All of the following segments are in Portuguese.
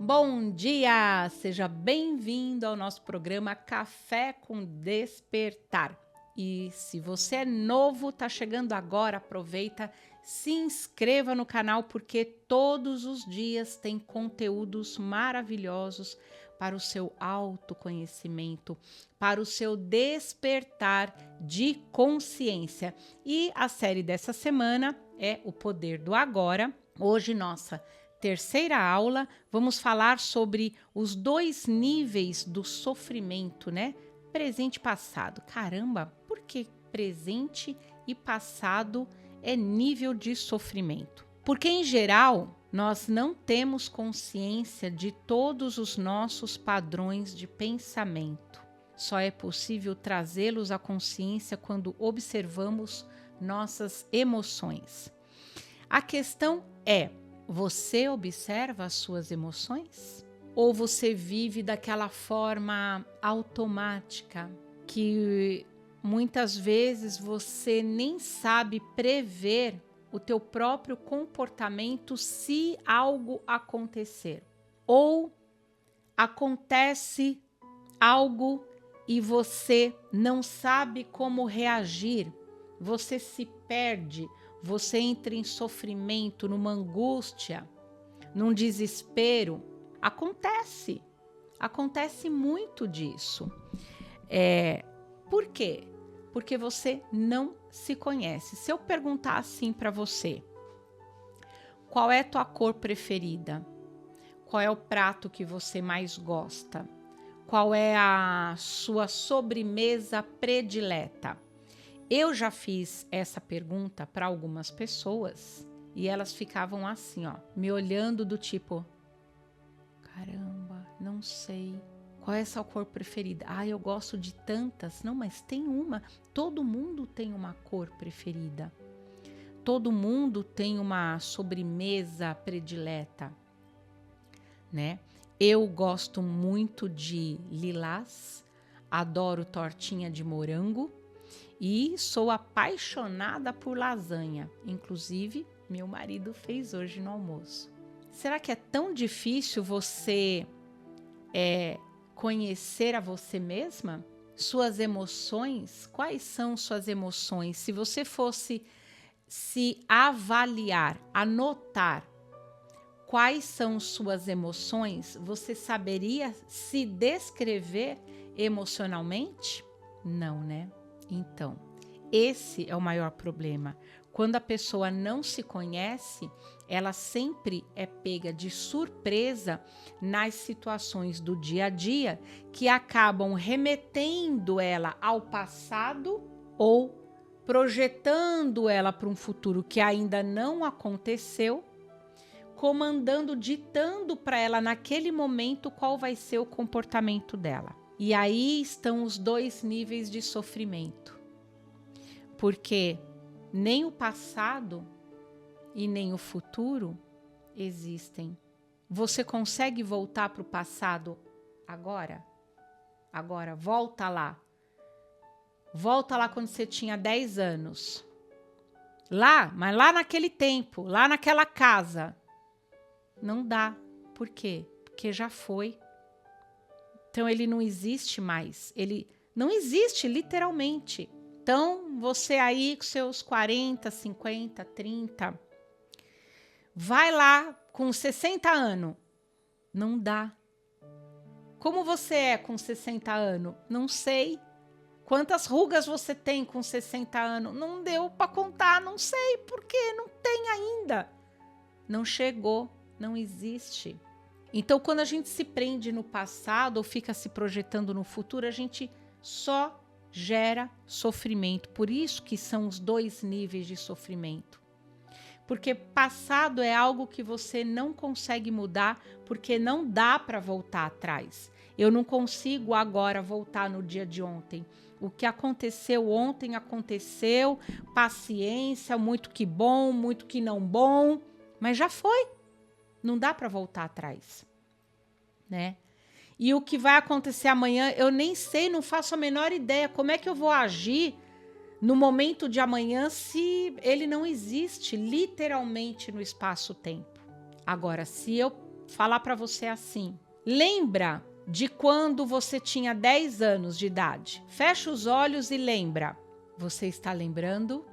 Bom dia! Seja bem-vindo ao nosso programa Café com Despertar. E se você é novo, tá chegando agora, aproveita, se inscreva no canal porque todos os dias tem conteúdos maravilhosos para o seu autoconhecimento, para o seu despertar de consciência. E a série dessa semana é O Poder do Agora. Hoje, nossa terceira aula, vamos falar sobre os dois níveis do sofrimento, né? Presente e passado. Caramba, por que presente e passado é nível de sofrimento? Porque, em geral, nós não temos consciência de todos os nossos padrões de pensamento. Só é possível trazê-los à consciência quando observamos nossas emoções. A questão é: você observa as suas emoções? Ou você vive daquela forma automática que muitas vezes você nem sabe prever o teu próprio comportamento se algo acontecer? Ou acontece algo e você não sabe como reagir, você se perde, você entra em sofrimento, numa angústia, num desespero. Acontece muito disso. Por quê? Porque você não se conhece. Se eu perguntar assim para você, qual é a tua cor preferida? Qual é o prato que você mais gosta? Qual é a sua sobremesa predileta? Eu já fiz essa pergunta para algumas pessoas e elas ficavam assim, ó, me olhando do tipo: caramba, não sei. Qual é a sua cor preferida? Ah, eu gosto de tantas. Não, mas tem uma. Todo mundo tem uma cor preferida. Todo mundo tem uma sobremesa predileta, né? Eu gosto muito de lilás, adoro tortinha de morango. E sou apaixonada por lasanha. Inclusive, meu marido fez hoje no almoço. Será que é tão difícil você conhecer a você mesma? Suas emoções? Quais são suas emoções? Se você fosse se avaliar, anotar quais são suas emoções, você saberia se descrever emocionalmente? Não, né? Então, esse é o maior problema. Quando a pessoa não se conhece, ela sempre é pega de surpresa nas situações do dia a dia que acabam remetendo ela ao passado ou projetando ela para um futuro que ainda não aconteceu, comandando, ditando para ela naquele momento qual vai ser o comportamento dela. E aí estão os dois níveis de sofrimento, porque nem o passado e nem o futuro existem. Você consegue voltar para o passado agora? Agora, volta lá. Volta lá quando você tinha 10 anos. Mas lá naquele tempo, lá naquela casa. Não dá. Por quê? Porque já foi. Então, ele não existe mais. Ele não existe, literalmente. Então, você aí com seus 40, 50, 30, vai lá com 60 anos. Não dá. Como você é com 60 anos? Não sei. Quantas rugas você tem com 60 anos? Não deu para contar, não sei. Por quê? Não tem ainda. Não chegou, não existe. Então, quando a gente se prende no passado ou fica se projetando no futuro, a gente só gera sofrimento. Por isso que são os dois níveis de sofrimento. Porque passado é algo que você não consegue mudar, porque não dá para voltar atrás. Eu não consigo agora voltar no dia de ontem. O que aconteceu ontem aconteceu, paciência, muito que bom, muito que não bom, mas já foi. Não dá para voltar atrás, né? E o que vai acontecer amanhã, eu nem sei, não faço a menor ideia. Como é que eu vou agir no momento de amanhã se ele não existe literalmente no espaço-tempo? Agora, se eu falar para você assim: lembra de quando você tinha 10 anos de idade? Fecha os olhos e lembra. Você está lembrando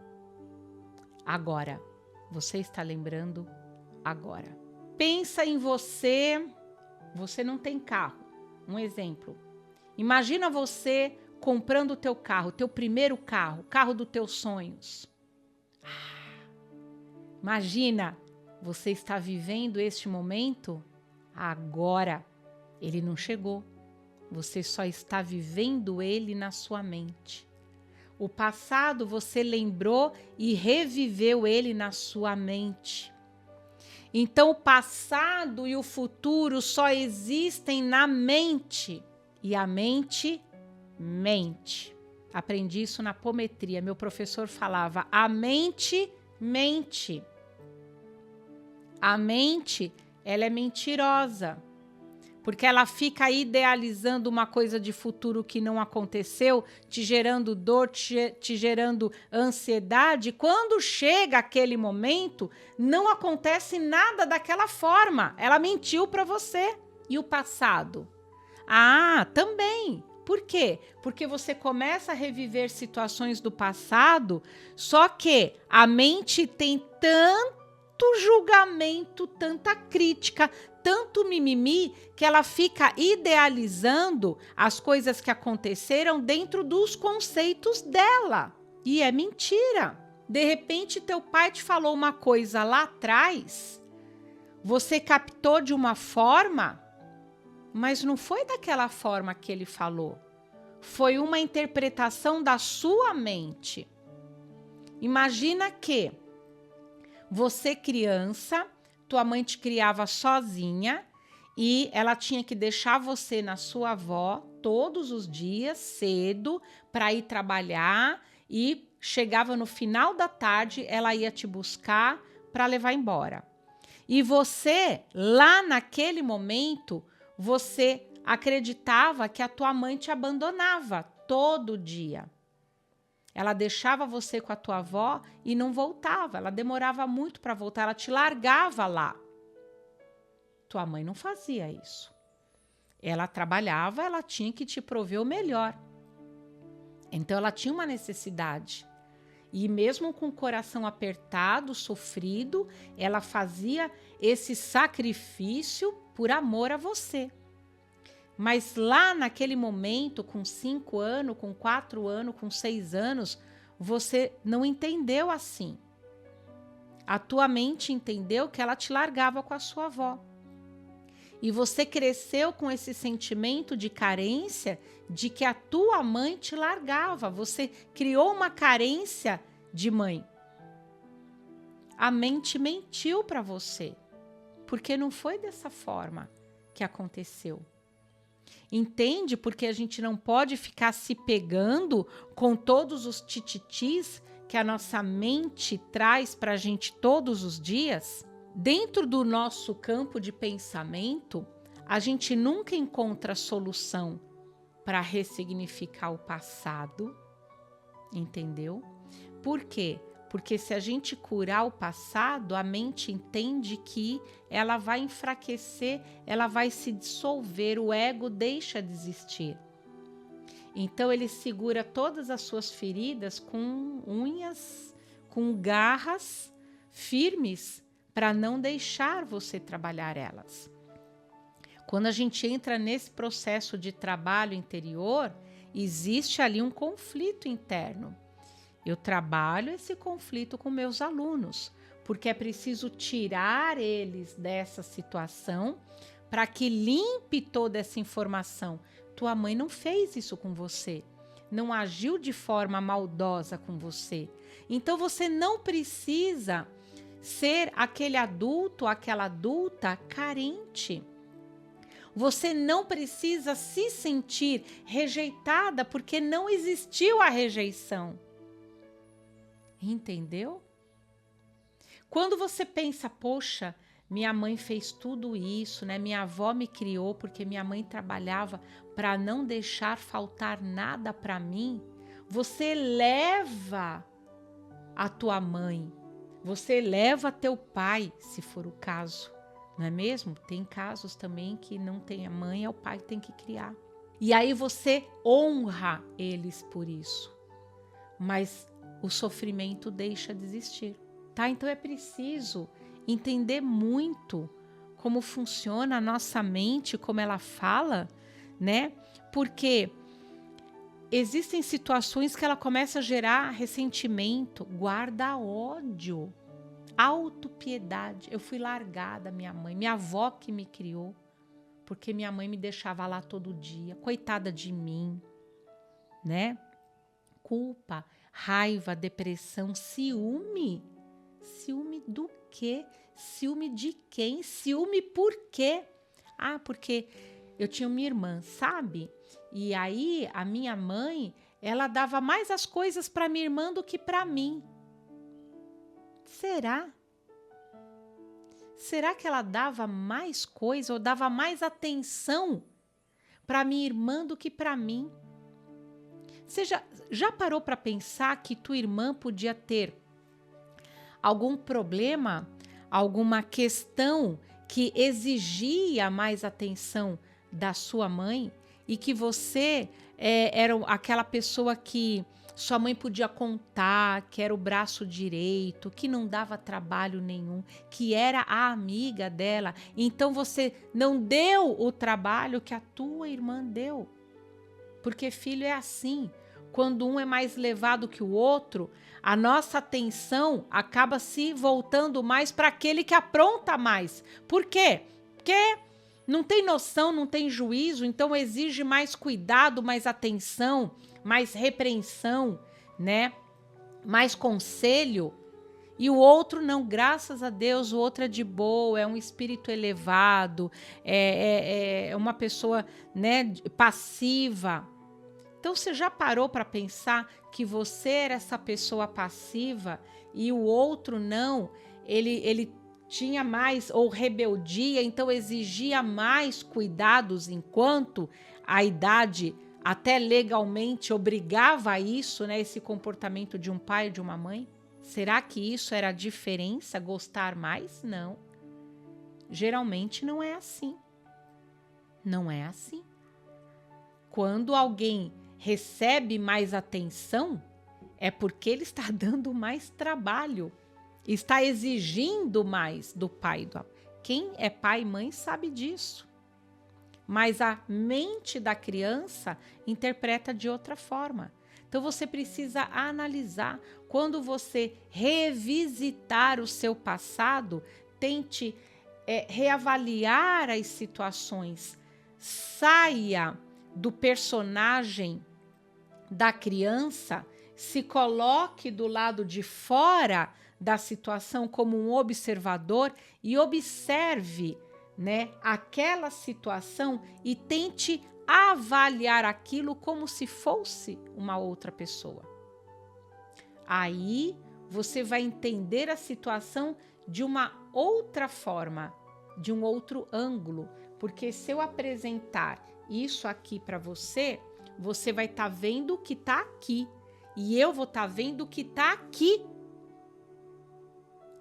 agora. Você está lembrando agora. Pensa em você. Você não tem carro. Um exemplo. Imagina você comprando o teu carro, teu primeiro carro, o carro dos teus sonhos. Imagina, você está vivendo este momento agora. Ele não chegou. Você só está vivendo ele na sua mente. O passado você lembrou e reviveu ele na sua mente. Então o passado e o futuro só existem na mente. E a mente mente. Aprendi isso na apometria. Meu professor falava: a mente mente. A mente, ela é mentirosa. Porque ela fica idealizando uma coisa de futuro que não aconteceu, te gerando dor, te gerando ansiedade. Quando chega aquele momento, não acontece nada daquela forma. Ela mentiu para você. E o passado? Ah, também. Por quê? Porque você começa a reviver situações do passado, só que a mente tem tanto julgamento, tanta crítica, tanto mimimi, que ela fica idealizando as coisas que aconteceram dentro dos conceitos dela. E é mentira. De repente, teu pai te falou uma coisa lá atrás, você captou de uma forma, mas não foi daquela forma que ele falou. Foi uma interpretação da sua mente. Imagina que você, criança, tua mãe te criava sozinha e ela tinha que deixar você na sua avó todos os dias, cedo, para ir trabalhar, e chegava no final da tarde, ela ia te buscar para levar embora. E você, lá naquele momento, você acreditava que a tua mãe te abandonava todo dia. Ela deixava você com a tua avó e não voltava. Ela demorava muito para voltar, ela te largava lá. Tua mãe não fazia isso. Ela trabalhava, ela tinha que te prover o melhor. Então ela tinha uma necessidade. E mesmo com o coração apertado, sofrido, ela fazia esse sacrifício por amor a você. Mas lá naquele momento, com 5 anos, com 4 anos, com 6 anos, você não entendeu assim. A tua mente entendeu que ela te largava com a sua avó. E você cresceu com esse sentimento de carência, de que a tua mãe te largava. Você criou uma carência de mãe. A mente mentiu para você, porque não foi dessa forma que aconteceu. Entende? Porque a gente não pode ficar se pegando com todos os tititis que a nossa mente traz para a gente todos os dias. Dentro do nosso campo de pensamento, a gente nunca encontra solução para ressignificar o passado, entendeu? Por quê? Porque se a gente curar o passado, a mente entende que ela vai enfraquecer, ela vai se dissolver, o ego deixa de existir. Então ele segura todas as suas feridas com unhas, com garras firmes, para não deixar você trabalhar elas. Quando a gente entra nesse processo de trabalho interior, existe ali um conflito interno. Eu trabalho esse conflito com meus alunos, porque é preciso tirar eles dessa situação para que limpe toda essa informação. Tua mãe não fez isso com você, não agiu de forma maldosa com você. Então você não precisa ser aquele adulto, aquela adulta carente. Você não precisa se sentir rejeitada, porque não existiu a rejeição. Entendeu? Quando você pensa, poxa, minha mãe fez tudo isso, né? Minha avó me criou porque minha mãe trabalhava para não deixar faltar nada para mim. Você leva a tua mãe, você leva teu pai, se for o caso, não é mesmo? Tem casos também que não tem a mãe, é o pai que tem que criar. E aí você honra eles por isso, mas o sofrimento deixa de existir, tá? Então é preciso entender muito como funciona a nossa mente, como ela fala, né? Porque existem situações que ela começa a gerar ressentimento, guarda ódio, autopiedade. Eu fui largada, minha avó que me criou, porque minha mãe me deixava lá todo dia, coitada de mim, né? Culpa, raiva, depressão, ciúme. Ciúme do quê? Ciúme de quem? Ciúme por quê? Ah, porque eu tinha uma irmã, sabe? E aí a minha mãe, ela dava mais as coisas para minha irmã do que para mim. Será? Será que ela dava mais coisa ou dava mais atenção para minha irmã do que para mim? Você já parou para pensar que tua irmã podia ter algum problema, alguma questão que exigia mais atenção da sua mãe e que você era aquela pessoa que sua mãe podia contar, que era o braço direito, que não dava trabalho nenhum, que era a amiga dela. Então você não deu o trabalho que a tua irmã deu. Porque filho é assim. Quando um é mais levado que o outro, a nossa atenção acaba se voltando mais para aquele que apronta mais. Por quê? Porque não tem noção, não tem juízo, então exige mais cuidado, mais atenção, mais repreensão, né? Mais conselho. E o outro não, graças a Deus, o outro é de boa, é um espírito elevado, é uma pessoa, né, passiva. Então você já parou para pensar que você era essa pessoa passiva e o outro não? Ele tinha mais ou rebeldia, então exigia mais cuidados enquanto a idade até legalmente obrigava a isso, né? Esse comportamento de um pai e de uma mãe? Será que isso era a diferença? Gostar mais? Não. Geralmente não é assim. Não é assim. Quando alguém recebe mais atenção, é porque ele está dando mais trabalho, está exigindo mais do pai. Quem é pai e mãe sabe disso. Mas a mente da criança interpreta de outra forma. Então você precisa analisar. Quando você revisitar o seu passado, tente reavaliar as situações. Saia do personagem da criança, se coloque do lado de fora da situação como um observador e observe, né, aquela situação e tente avaliar aquilo como se fosse uma outra pessoa. Aí você vai entender a situação de uma outra forma, de um outro ângulo, porque se eu apresentar isso aqui para você, você vai estar vendo o que está aqui e eu vou estar vendo o que está aqui.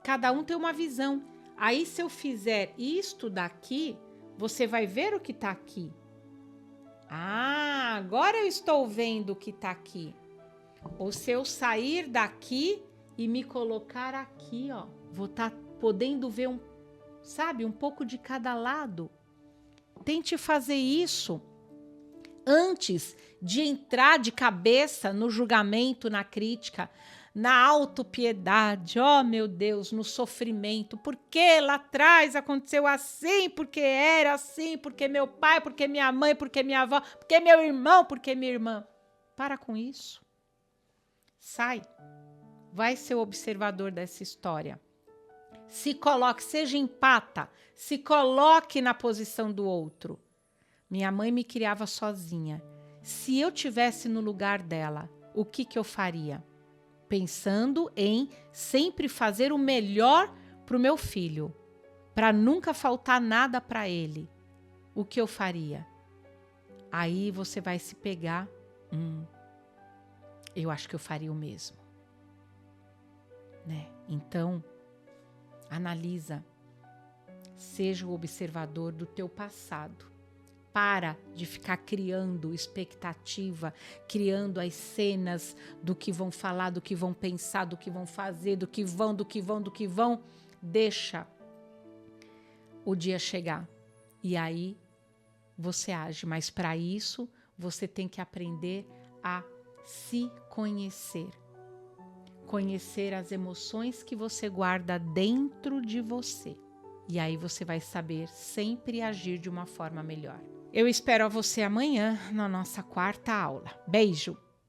Cada um tem uma visão. Aí se eu fizer isto daqui, você vai ver o que está aqui. Ah, agora eu estou vendo o que está aqui. Ou se eu sair daqui e me colocar aqui, ó, vou estar podendo ver um pouco de cada lado. Tente fazer isso antes de entrar de cabeça no julgamento, na crítica, na autopiedade, oh meu Deus, no sofrimento. Por que lá atrás aconteceu assim? Porque era assim? Porque meu pai? Porque minha mãe? Porque minha avó? Porque meu irmão? Porque minha irmã? Para com isso. Sai. Vai ser o observador dessa história. Se coloque, seja empata, se coloque na posição do outro. Minha mãe me criava sozinha. Se eu tivesse no lugar dela, o que eu faria? Pensando em sempre fazer o melhor para o meu filho, para nunca faltar nada para ele. O que eu faria? Aí você vai se pegar. Eu acho que eu faria o mesmo. Né? Então, analisa. Seja o observador do teu passado. Para de ficar criando expectativa, criando as cenas do que vão falar, do que vão pensar, do que vão fazer, do que vão. Deixa o dia chegar e aí você age. Mas para isso, você tem que aprender a se conhecer. Conhecer as emoções que você guarda dentro de você. E aí você vai saber sempre agir de uma forma melhor. Eu espero a você amanhã na nossa quarta aula. Beijo!